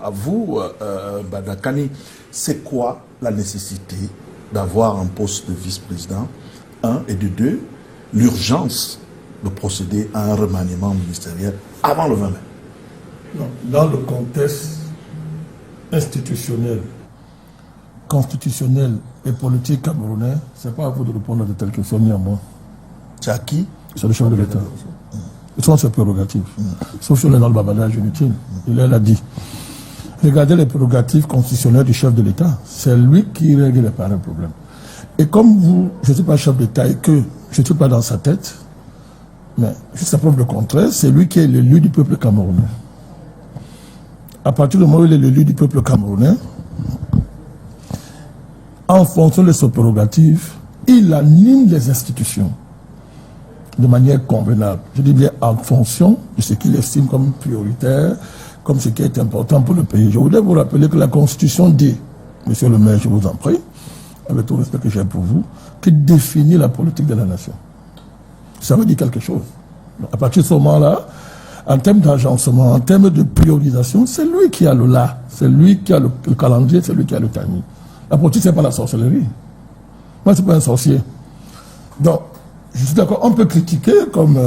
à vous, Badakani, c'est quoi la nécessité d'avoir un poste de vice-président, un, et de deux, l'urgence de procéder à un remaniement ministériel avant le 20 mai? Non, dans le contexte institutionnel, constitutionnel et politique camerounais, ce n'est pas à vous de répondre à de telles questions, ni à moi. C'est à qui? C'est le chef de l'État. Ce sont ses prérogatives. Sauf sur le dans le babadage inutile. Il l'a dit. Regardez les prérogatives constitutionnelles du chef de l'État. C'est lui qui règle les problèmes. Et comme vous, je ne suis pas chef d'État et que je ne suis pas dans sa tête, mais jusqu'à preuve le contraire, c'est lui qui est l'élu du peuple camerounais. À partir du moment où il est l'élu du peuple camerounais, en fonction de ses prérogatives, il anime les institutions de manière convenable. Je dis bien en fonction de ce qu'il estime comme prioritaire, comme ce qui est important pour le pays. Je voudrais vous rappeler que la Constitution dit, monsieur le maire, je vous en prie, avec tout le respect que j'ai pour vous, qui définit la politique de la nation. Ça veut dire quelque chose. Donc, à partir de ce moment-là, en termes d'agencement, en termes de priorisation, c'est lui qui a le là, c'est lui qui a le calendrier, c'est lui qui a le timing. La politique, ce n'est pas la sorcellerie. Moi, je ne suis pas un sorcier. Donc, je suis d'accord, on peut critiquer, comme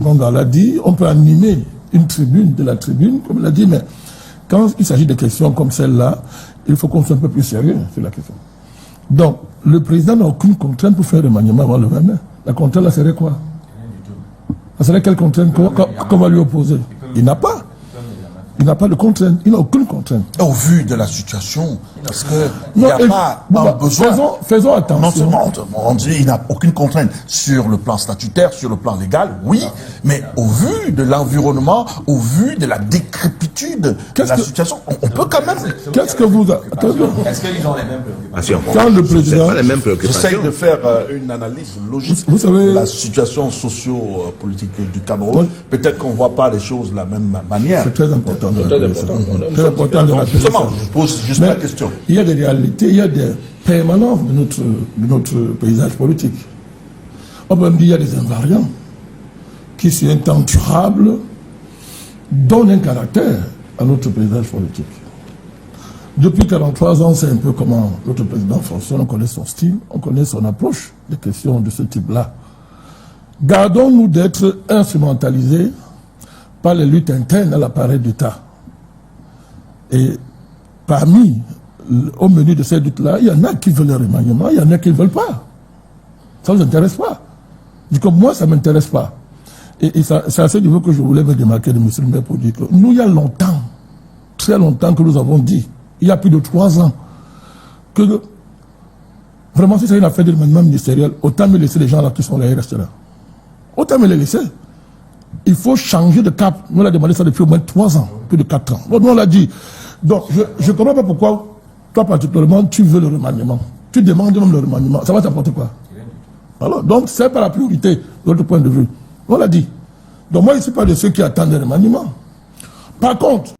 Gonga l'a dit, on peut animer une tribune de la tribune, comme il l'a dit, mais quand il s'agit de questions comme celle-là, il faut qu'on soit un peu plus sérieux sur la question. Donc, le président n'a aucune contrainte pour faire le remaniement avant le 20 mai. La contrainte, là, serait quoi? Ça serait quelle contrainte qu'on va lui opposer? Il n'a pas. Il n'a pas de contrainte. Il n'a aucune contrainte. Au vu de la situation, parce qu'il n'y a pas un besoin. Faisons attention. Non seulement on dit qu'il n'a aucune contrainte sur le plan statutaire, sur le plan légal, oui, mais au vu de l'environnement, au vu de la décrépitude de la situation, on peut quand même... Qu'est-ce que vous... Est-ce qu'ils ont les mêmes préoccupations? Quand le président... pas les mêmes préoccupations. J'essaye de faire une analyse logique vous savez, de la situation socio-politique du Cameroun. Peut-être qu'on ne voit pas les choses de la même manière. C'est très important. Très important de rappeler ça. Je pose juste la question. Il y a des réalités, il y a des permanences de notre paysage politique. On peut même dire qu'il y a des invariants qui, sur un temps durable, donnent un caractère à notre paysage politique. Depuis 43 ans, c'est un peu comment notre président fonctionne. On connaît son style, on connaît son approche des questions de ce type-là. Gardons-nous d'être instrumentalisés par les luttes internes à l'appareil d'État. Et parmi, au menu de ces luttes-là, il y en a qui veulent le remaniement, il y en a qui ne veulent pas. Ça ne vous intéresse pas. Du coup, moi, ça ne m'intéresse pas. Et c'est à ce niveau que je voulais me démarquer de M. le maire pour dire que nous, il y a longtemps, très longtemps que nous avons dit, il y a plus de 3 ans, que vraiment, si c'est une affaire de remaniement ministériel, autant me laisser les gens là qui sont là et rester là. Autant me les laisser. Il faut changer de cap. Nous, on a demandé ça depuis au moins 3 ans, plus de 4 ans. Donc, nous, on l'a dit. Donc, je ne comprends pas pourquoi, toi particulièrement, tu veux le remaniement. Tu demandes même le remaniement. Ça va t'apporter quoi? Alors, donc, c'est pas la priorité, de notre point de vue. On l'a dit. Donc, moi, je ne suis pas de ceux qui attendent le remaniement. Par contre,